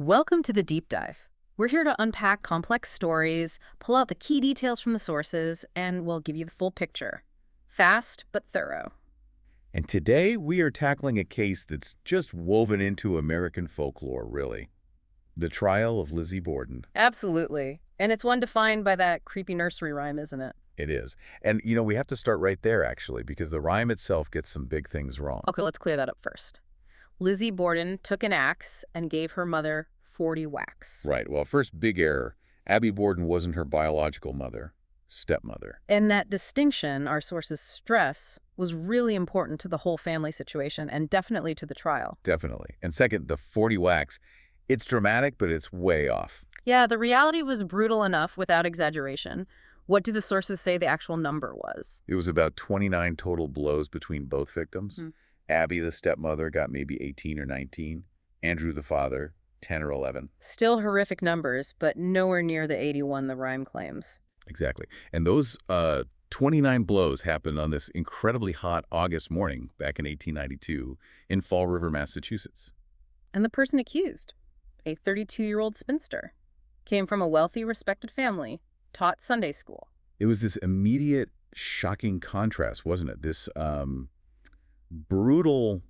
Welcome to the deep dive. We're here to unpack complex stories, pull out the key details from the sources, and we'll give you the full picture. Fast, but thorough. And today we are tackling a case that's just woven into American folklore, really. The trial of Lizzie Borden. Absolutely. And it's one defined by that creepy nursery rhyme, isn't it? It is. And, we have to start right there, actually, because the rhyme itself gets some big things wrong. Okay, let's clear that up first. Lizzie Borden took an axe and gave her mother 40 whacks. Right. Well, first big error. Abby Borden wasn't her biological mother, stepmother. And that distinction, our sources stress, was really important to the whole family situation and definitely to the trial. Definitely. And second, the 40 whacks. It's dramatic, but it's way off. Yeah, the reality was brutal enough without exaggeration. What do the sources say the actual number was? It was about 29 total blows between both victims. Abby, the stepmother, got maybe 18 or 19. Andrew, the father, 10 or 11. Still horrific numbers, but nowhere near the 81 the rhyme claims. Exactly. And those 29 blows happened on this incredibly hot August morning back in 1892 in Fall River, Massachusetts. And the person accused, a 32-year-old spinster, came from a wealthy, respected family, taught Sunday school. It was this immediate, shocking contrast, wasn't it? This brutal,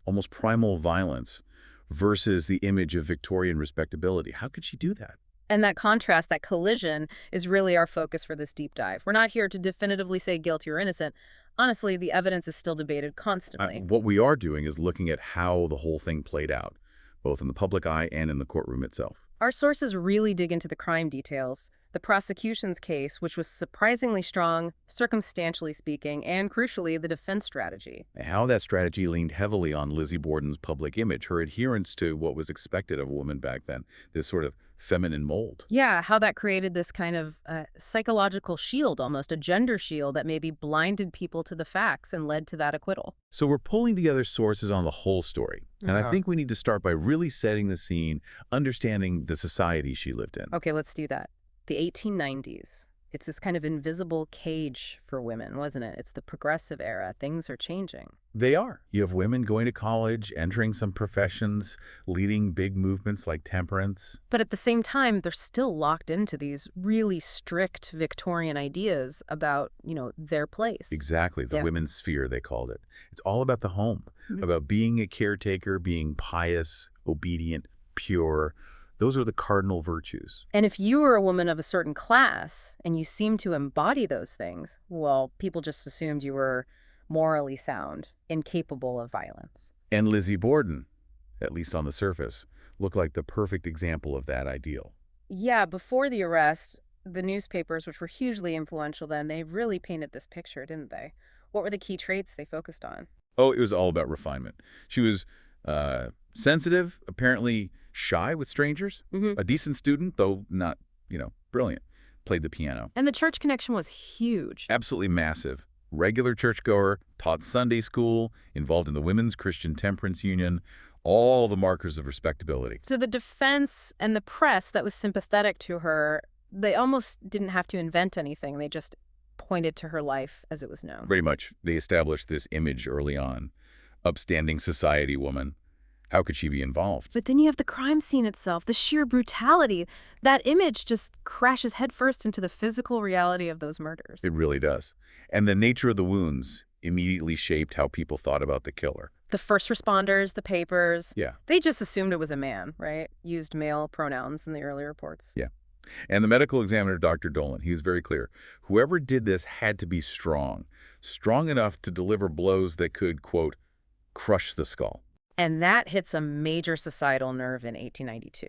almost primal violence versus the image of Victorian respectability. How could she do that? And that contrast, that collision, is really our focus for this deep dive. We're not here to definitively say guilty or innocent. Honestly, the evidence is still debated constantly. What we are doing is looking at how the whole thing played out, both in the public eye and in the courtroom itself. Our sources really dig into the crime details, the prosecution's case, which was surprisingly strong, circumstantially speaking, and crucially, the defense strategy. And how that strategy leaned heavily on Lizzie Borden's public image, her adherence to what was expected of a woman back then, this sort of feminine mold. Yeah, how that created this kind of psychological shield, almost a gender shield that maybe blinded people to the facts and led to that acquittal. So we're pulling together sources on the whole story. And I think we need to start by really setting the scene, understanding the society she lived in. Okay, let's do that. The 1890s. It's this kind of invisible cage for women, wasn't it? It's the progressive era. Things are changing. They are. You have women going to college, entering some professions, leading big movements like temperance. But at the same time, they're still locked into these really strict Victorian ideas about, their place. Exactly. The women's sphere, they called it. It's all about the home, about being a caretaker, being pious, obedient, pure. Those are the cardinal virtues. And if you were a woman of a certain class and you seemed to embody those things, well, people just assumed you were morally sound, incapable of violence. And Lizzie Borden, at least on the surface, looked like the perfect example of that ideal. Yeah, before the arrest, the newspapers, which were hugely influential then, they really painted this picture, didn't they? What were the key traits they focused on? Oh, it was all about refinement. She was sensitive, apparently shy with strangers, a decent student, though not, brilliant, played the piano. And the church connection was huge. Absolutely massive. Regular churchgoer, taught Sunday school, involved in the Women's Christian Temperance Union, all the markers of respectability. So the defense and the press that was sympathetic to her, they almost didn't have to invent anything. They just pointed to her life as it was known. Pretty much. They established this image early on. Upstanding society woman. How could she be involved? But then you have the crime scene itself, the sheer brutality. That image just crashes headfirst into the physical reality of those murders. It really does. And the nature of the wounds immediately shaped how people thought about the killer. The first responders, the papers, Yeah. they just assumed it was a man, right? Used male pronouns in the early reports. Yeah. And the medical examiner, Dr. Dolan, he was very clear. Whoever did this had to be strong enough to deliver blows that could, quote, crush the skull. And that hits a major societal nerve in 1892.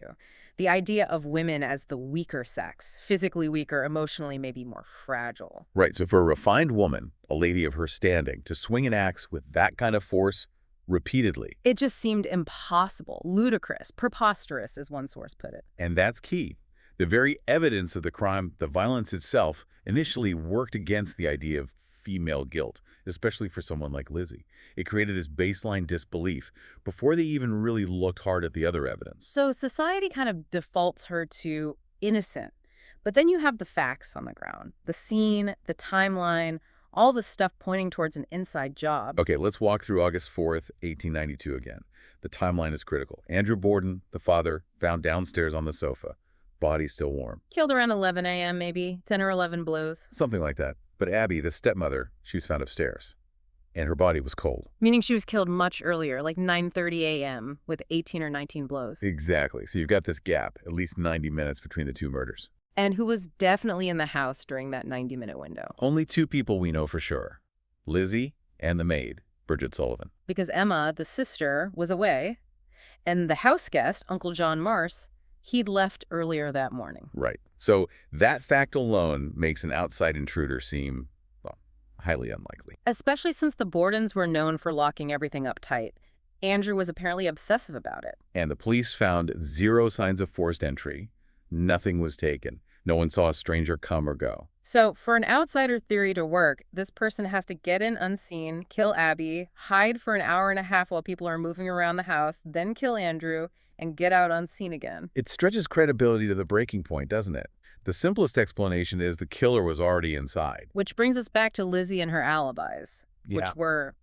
The idea of women as the weaker sex, physically weaker, emotionally maybe more fragile. Right, so for a refined woman, a lady of her standing, to swing an axe with that kind of force repeatedly. It just seemed impossible, ludicrous, preposterous, as one source put it. And that's key. The very evidence of the crime, the violence itself, initially worked against the idea of female guilt, especially for someone like Lizzie. It created this baseline disbelief before they even really looked hard at the other evidence. So society kind of defaults her to innocent. But then you have the facts on the ground, the scene, the timeline, all the stuff pointing towards an inside job. Okay, let's walk through August 4th, 1892 again. The timeline is critical. Andrew Borden, the father, found downstairs on the sofa. Body still warm. Killed around 11 a.m. maybe, 10 or 11 blows. Something like that. But Abby, the stepmother, she was found upstairs. And her body was cold. Meaning she was killed much earlier, like 9:30 a.m. with 18 or 19 blows. Exactly. So you've got this gap, at least 90 minutes between the two murders. And who was definitely in the house during that 90-minute window. Only two people we know for sure. Lizzie and the maid, Bridget Sullivan. Because Emma, the sister, was away, and the house guest, Uncle John Marse, he'd left earlier that morning. Right. So that fact alone makes an outside intruder seem, well, highly unlikely. Especially since the Bordens were known for locking everything up tight. Andrew was apparently obsessive about it. And the police found zero signs of forced entry. Nothing was taken. No one saw a stranger come or go. So for an outsider theory to work, this person has to get in unseen, kill Abby, hide for an hour and a half while people are moving around the house, then kill Andrew, and get out unseen again. It stretches credibility to the breaking point, doesn't it? The simplest explanation is the killer was already inside. Which brings us back to Lizzie and her alibis, which were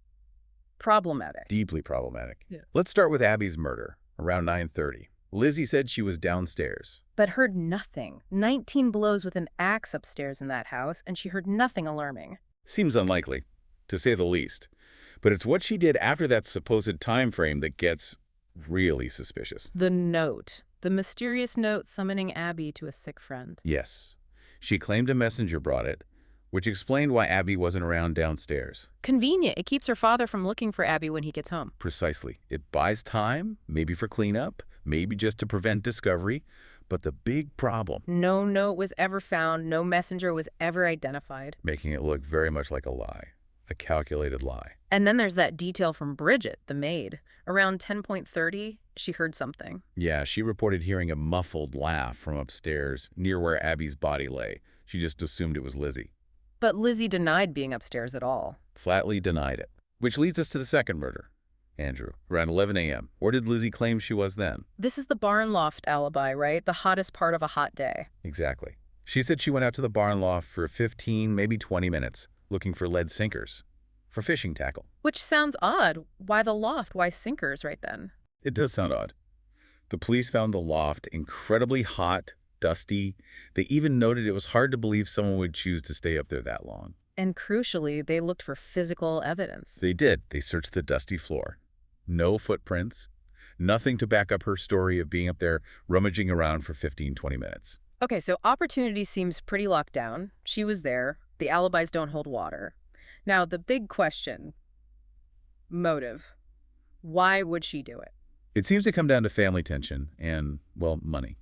problematic. Deeply problematic. Yeah. Let's start with Abby's murder, around 9:30. Lizzie said she was downstairs. But heard nothing. 19 blows with an axe upstairs in that house, and she heard nothing alarming. Seems unlikely, to say the least. But it's what she did after that supposed time frame that gets really suspicious. The note. The mysterious note summoning Abby to a sick friend. Yes. She claimed a messenger brought it, which explained why Abby wasn't around downstairs. Convenient. It keeps her father from looking for Abby when he gets home. Precisely. It buys time, maybe for cleanup, maybe just to prevent discovery. But the big problem, No note was ever found. No messenger was ever identified. making it look very much like a lie, a calculated lie. And then there's that detail from Bridget, the maid. Around 10:30, she heard something. Yeah, she reported hearing a muffled laugh from upstairs near where Abby's body lay. She just assumed it was Lizzie. But Lizzie denied being upstairs at all. Flatly denied it. Which leads us to the second murder. Andrew, around 11 a.m. Where did Lizzie claim she was then? This is the barn loft alibi, right? The hottest part of a hot day. Exactly. She said she went out to the barn loft for 15, maybe 20 minutes, looking for lead sinkers, for fishing tackle. Which sounds odd. Why the loft? Why sinkers right then? It does sound odd. The police found the loft incredibly hot, dusty. They even noted it was hard to believe someone would choose to stay up there that long. And crucially, they looked for physical evidence. They did. They searched the dusty floor. No footprints. Nothing to back up her story of being up there rummaging around for 15, 20 minutes. Okay, so opportunity seems pretty locked down. She was there. The alibis don't hold water. Now, the big question, motive. Why would she do it? It seems to come down to family tension and, well, money.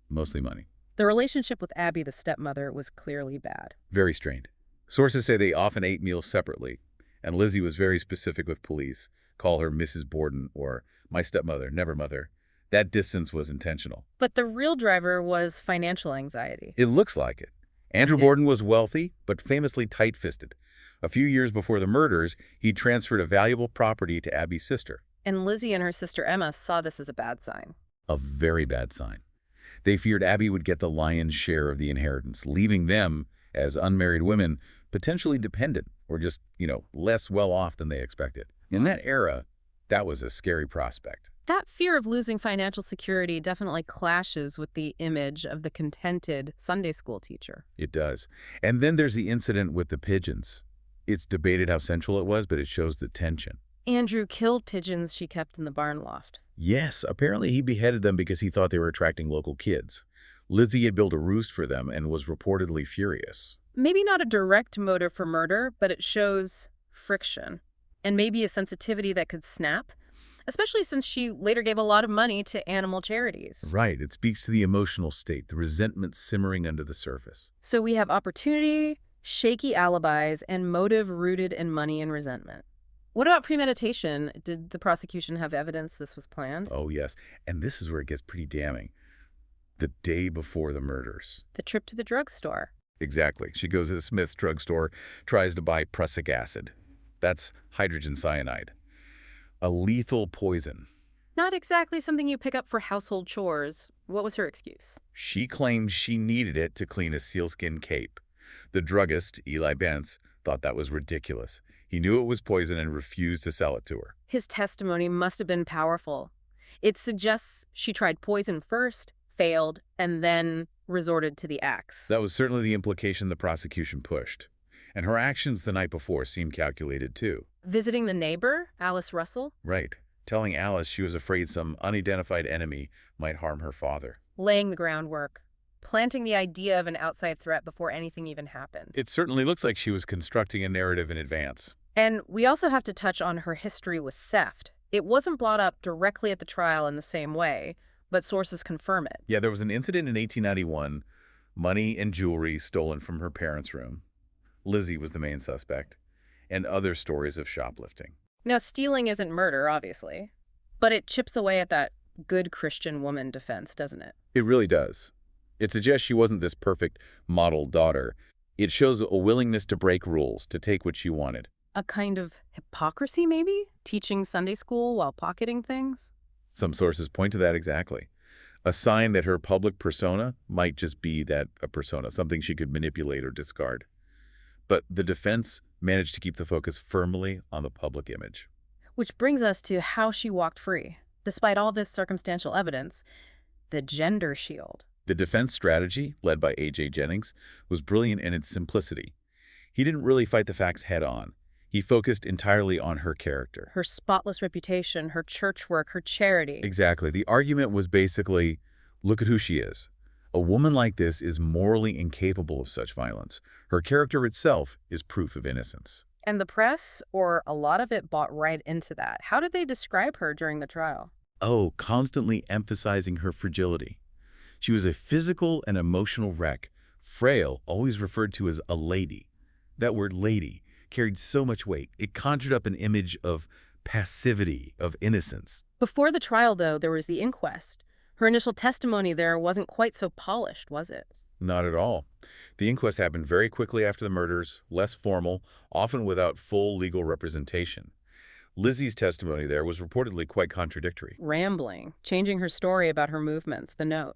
Mostly money. The relationship with Abby, the stepmother, was clearly bad. Very strained. Sources say they often ate meals separately, and Lizzie was very specific with police. Call her Mrs. Borden or my stepmother, never mother. That distance was intentional. But the real driver was financial anxiety. It looks like it. Andrew Borden was wealthy, but famously tight-fisted. A few years before the murders, he transferred a valuable property to Abby's sister. And Lizzie and her sister Emma saw this as a bad sign. A very bad sign. They feared Abby would get the lion's share of the inheritance, leaving them, as unmarried women, potentially dependent or just, less well-off than they expected. In that era, that was a scary prospect. That fear of losing financial security definitely clashes with the image of the contented Sunday school teacher. It does. And then there's the incident with the pigeons. It's debated how central it was, but it shows the tension. Andrew killed pigeons she kept in the barn loft. Yes, apparently he beheaded them because he thought they were attracting local kids. Lizzie had built a roost for them and was reportedly furious. Maybe not a direct motive for murder, but it shows friction and maybe a sensitivity that could snap, especially since she later gave a lot of money to animal charities. Right. It speaks to the emotional state, the resentment simmering under the surface. So we have opportunity, shaky alibis, and motive rooted in money and resentment. What about premeditation? Did the prosecution have evidence this was planned? Oh, yes. And this is where it gets pretty damning. The day before the murders. The trip to the drugstore. Exactly. She goes to the Smith's drugstore, tries to buy prussic acid. That's hydrogen cyanide. A lethal poison. Not exactly something you pick up for household chores. What was her excuse? She claimed she needed it to clean a sealskin cape. The druggist, Eli Bentz, thought that was ridiculous. He knew it was poison and refused to sell it to her. His testimony must have been powerful. It suggests she tried poison first, failed, and then resorted to the axe. That was certainly the implication the prosecution pushed. And her actions the night before seemed calculated, too. Visiting the neighbor, Alice Russell, Right. Telling Alice she was afraid some unidentified enemy might harm her father. laying the groundwork, planting the idea of an outside threat before anything even happened. It certainly looks like she was constructing a narrative in advance. And we also have to touch on her history with theft. It wasn't brought up directly at the trial in the same way, but sources confirm it. Yeah, there was an incident in 1891, money and jewelry stolen from her parents' room. Lizzie was the main suspect, and other stories of shoplifting. Now, stealing isn't murder, obviously, but it chips away at that good Christian woman defense, doesn't it? It really does. It suggests she wasn't this perfect model daughter. It shows a willingness to break rules, to take what she wanted. A kind of hypocrisy, maybe? Teaching Sunday school while pocketing things? Some sources point to that exactly. A sign that her public persona might just be that a persona, something she could manipulate or discard. But the defense managed to keep the focus firmly on the public image. Which brings us to how she walked free. Despite all this circumstantial evidence, the gender shield. The defense strategy, led by A.J. Jennings, was brilliant in its simplicity. He didn't really fight the facts head-on. He focused entirely on her character. Her spotless reputation, her church work, her charity. Exactly. The argument was basically, look at who she is. A woman like this is morally incapable of such violence. Her character itself is proof of innocence. And the press, or a lot of it, bought right into that. How did they describe her during the trial? Oh, constantly emphasizing her fragility. She was a physical and emotional wreck, frail, always referred to as a lady. That word lady carried so much weight. It conjured up an image of passivity, of innocence. Before the trial, though, there was the inquest. Her initial testimony there wasn't quite so polished, was it? Not at all. The inquest happened very quickly after the murders, less formal, often without full legal representation. Lizzie's testimony there was reportedly quite contradictory. Rambling, changing her story about her movements, the note.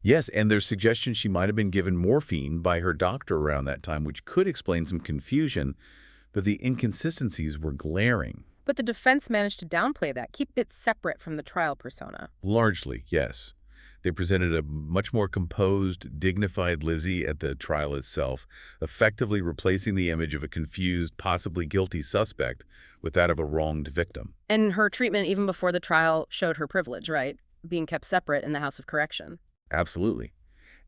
Yes, and there's suggestion she might have been given morphine by her doctor around that time, which could explain some confusion, but the inconsistencies were glaring. But the defense managed to downplay that, keep it separate from the trial persona. Largely, yes. They presented a much more composed, dignified Lizzie at the trial itself, effectively replacing the image of a confused, possibly guilty suspect with that of a wronged victim. And her treatment even before the trial showed her privilege, right? Being kept separate in the House of Correction. Absolutely.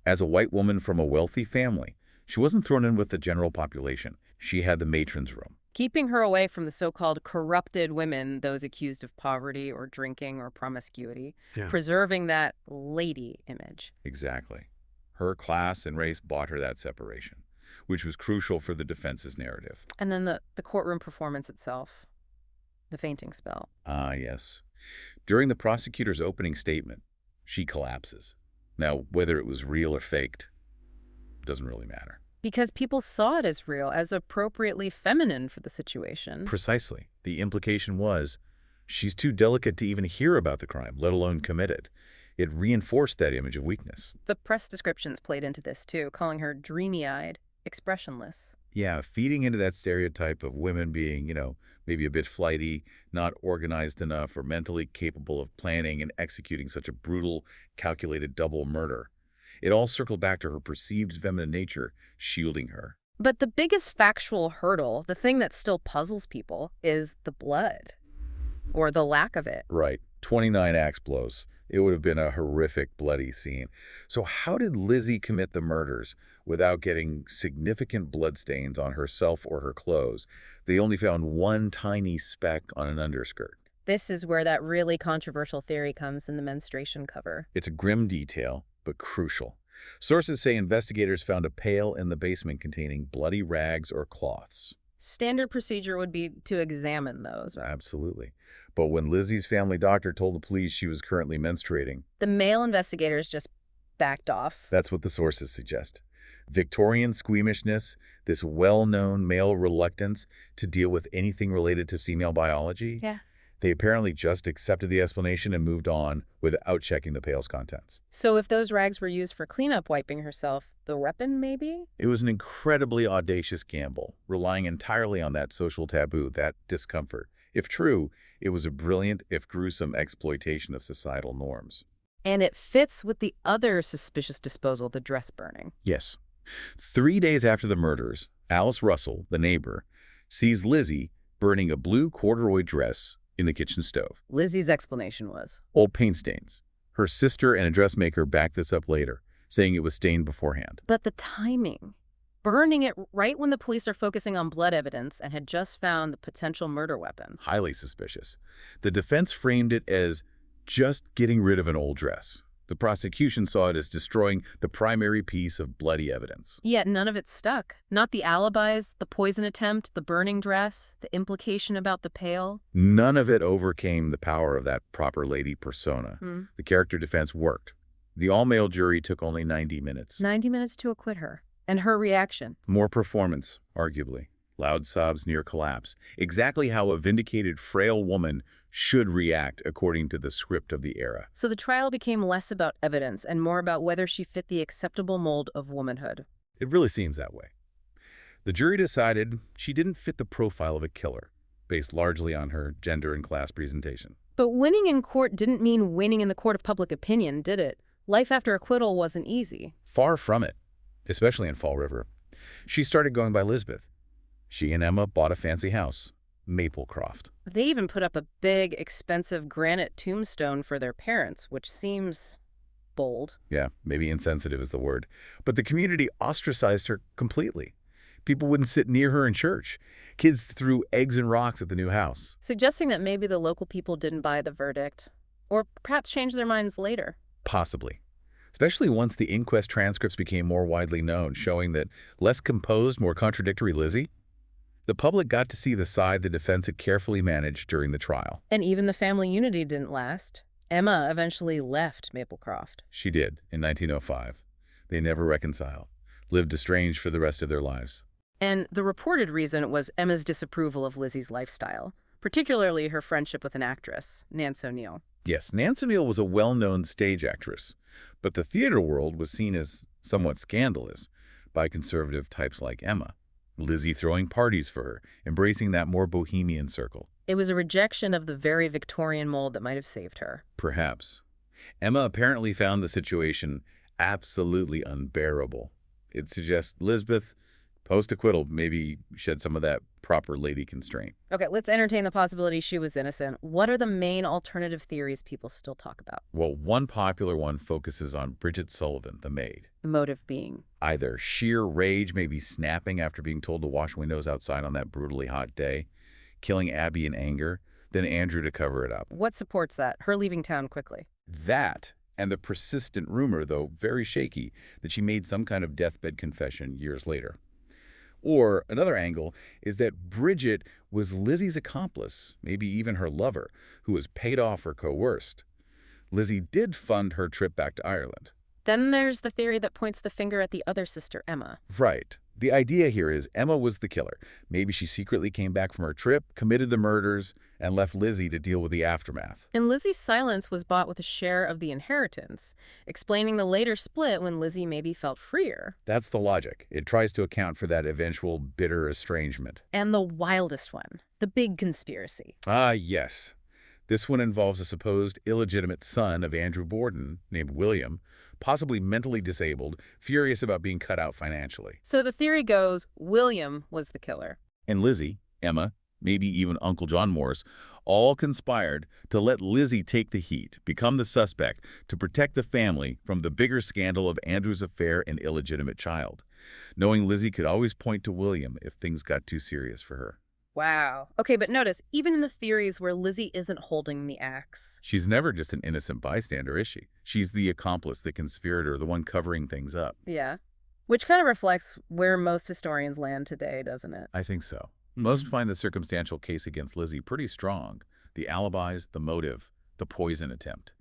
As a white woman from a wealthy family, she wasn't thrown in with the general population. She had the matron's room. Keeping her away from the so-called corrupted women, those accused of poverty or drinking or promiscuity, preserving that lady image. Exactly. Her class and race bought her that separation, which was crucial for the defense's narrative. And then the courtroom performance itself, the fainting spell. Ah, yes. During the prosecutor's opening statement, she collapses. Now, whether it was real or faked doesn't really matter. Because people saw it as real, as appropriately feminine for the situation. Precisely. The implication was, she's too delicate to even hear about the crime, let alone commit it. It reinforced that image of weakness. The press descriptions played into this too, calling her dreamy-eyed, expressionless. Yeah, feeding into that stereotype of women being, maybe a bit flighty, not organized enough, or mentally capable of planning and executing such a brutal, calculated double murder. It all circled back to her perceived feminine nature, shielding her. But the biggest factual hurdle, the thing that still puzzles people, is the blood. Or the lack of it. Right. 29 axe blows. It would have been a horrific, bloody scene. So how did Lizzie commit the murders without getting significant bloodstains on herself or her clothes? They only found one tiny speck on an underskirt. This is where that really controversial theory comes in the menstruation cover. It's a grim detail, but crucial. Sources say investigators found a pail in the basement containing bloody rags or cloths. Standard procedure would be to examine those. Absolutely. But when Lizzie's family doctor told the police she was currently menstruating, the male investigators just backed off. That's what the sources suggest. Victorian squeamishness, this well-known male reluctance to deal with anything related to female biology. Yeah. They apparently just accepted the explanation and moved on without checking the pail's contents. So if those rags were used for cleanup wiping herself, The weapon, maybe? It was an incredibly audacious gamble, relying entirely on that social taboo, that discomfort. If true, it was a brilliant, if gruesome, exploitation of societal norms. And it fits with the other suspicious disposal, the dress burning. Yes. 3 days after the murders, Alice Russell, the neighbor, sees Lizzie burning a blue corduroy dress in the kitchen stove. Lizzie's explanation was, Old paint stains. Her sister and a dressmaker backed this up later, saying it was stained beforehand. but the timing. Burning it right when the police are focusing on blood evidence and had just found the potential murder weapon. Highly suspicious. The defense framed it as just getting rid of an old dress. The prosecution saw it as destroying the primary piece of bloody evidence. Yet none of it stuck. Not the alibis, the poison attempt, the burning dress, the implication about the pail. None of it overcame the power of that proper lady persona. The character defense worked. The all-male jury took only 90 minutes. 90 minutes to acquit her. And her reaction. More performance, arguably. Loud sobs near collapse. Exactly how a vindicated, frail woman should react according to the script of the era. So the trial became less about evidence and more about whether she fit the acceptable mold of womanhood. It really seems that way. The jury decided she didn't fit the profile of a killer, based largely on her gender and class presentation. But winning in court didn't mean winning in the court of public opinion, did it? Life after acquittal wasn't easy. Far from it, especially in Fall River. She started going by Lisbeth. She and Emma bought a fancy house, Maplecroft. They even put up a big, expensive granite tombstone for their parents, which seems bold. Yeah, maybe insensitive is the word. But the community ostracized her completely. People wouldn't sit near her in church. Kids threw eggs and rocks at the new house. Suggesting that maybe the local people didn't buy the verdict. Or perhaps changed their minds later. Possibly. Especially once the inquest transcripts became more widely known, showing that less composed, more contradictory Lizzie. The public got to see the side the defense had carefully managed during the trial. And even the family unity didn't last. Emma eventually left Maplecroft. She did, in 1905. They never reconciled, lived estranged for the rest of their lives. And the reported reason was Emma's disapproval of Lizzie's lifestyle, particularly her friendship with an actress, Nance O'Neill. Yes, Nance O'Neill was a well-known stage actress, but the theater world was seen as somewhat scandalous by conservative types like Emma. Lizzie throwing parties for her, embracing that more bohemian circle. It was a rejection of the very Victorian mold that might have saved her. Perhaps. Emma apparently found the situation absolutely unbearable. It suggests Lisbeth, post-acquittal, maybe shed some of that proper lady constraint. Okay, let's entertain the possibility she was innocent. What are the main alternative theories people still talk about? Well, one popular one focuses on Bridget Sullivan, the maid. The motive being? Either sheer rage, maybe snapping after being told to wash windows outside on that brutally hot day, killing Abby in anger, then Andrew to cover it up. What supports that? Her leaving town quickly. That, and the persistent rumor, though very shaky, that she made some kind of deathbed confession years later. Or another angle is that Bridget was Lizzie's accomplice, maybe even her lover, who was paid off or coerced. Lizzie did fund her trip back to Ireland. Then there's the theory that points the finger at the other sister, Emma. Right. The idea here is Emma was the killer. Maybe she secretly came back from her trip, committed the murders, and left Lizzie to deal with the aftermath. And Lizzie's silence was bought with a share of the inheritance, explaining the later split when Lizzie maybe felt freer. That's the logic. It tries to account for that eventual bitter estrangement. And the wildest one, the big conspiracy. Ah, yes. This one involves a supposed illegitimate son of Andrew Borden, named William, possibly mentally disabled, furious about being cut out financially. So the theory goes, William was the killer. And Lizzie, Emma, maybe even Uncle John Morse, all conspired to let Lizzie take the heat, become the suspect, to protect the family from the bigger scandal of Andrew's affair and illegitimate child, knowing Lizzie could always point to William if things got too serious for her. Wow. Okay, but notice, even in the theories where Lizzie isn't holding the axe. She's never just an innocent bystander, is she? She's the accomplice, the conspirator, the one covering things up. Yeah. Which kind of reflects where most historians land today, doesn't it? I think so. Most find the circumstantial case against Lizzie pretty strong. The alibis, the motive, the poison attempt.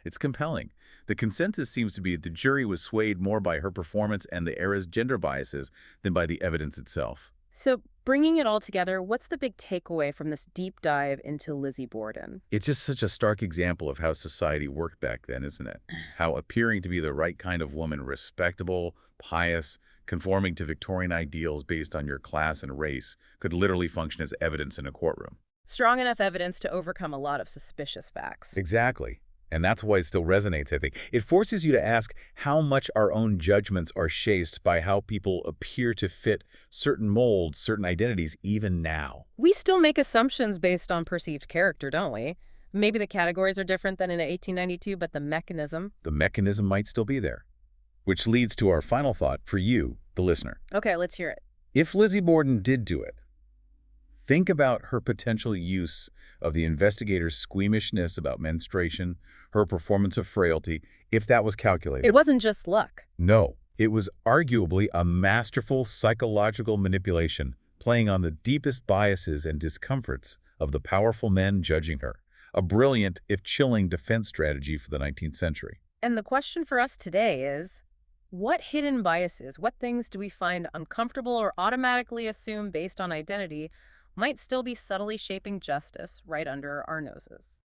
It's compelling. The consensus seems to be that the jury was swayed more by her performance and the era's gender biases than by the evidence itself. So, bringing it all together, what's the big takeaway from this deep dive into Lizzie Borden? It's just such a stark example of how society worked back then, isn't it? How appearing to be the right kind of woman, respectable, pious, conforming to Victorian ideals based on your class and race, could literally function as evidence in a courtroom. Strong enough evidence to overcome a lot of suspicious facts. Exactly. And that's why it still resonates, I think. It forces you to ask how much our own judgments are shaped by how people appear to fit certain molds, certain identities, even now. We still make assumptions based on perceived character, don't we? Maybe the categories are different than in 1892, but the mechanism. The mechanism might still be there. Which leads to our final thought for you, the listener. Okay, let's hear it. If Lizzie Borden did do it, think about her potential use of the investigator's squeamishness about menstruation, her performance of frailty, if that was calculated. It wasn't just luck. No, it was arguably a masterful psychological manipulation, playing on the deepest biases and discomforts of the powerful men judging her. A brilliant, if chilling, defense strategy for the 19th century. And the question for us today is, what hidden biases, what things do we find uncomfortable or automatically assume based on identity might still be subtly shaping justice right under our noses?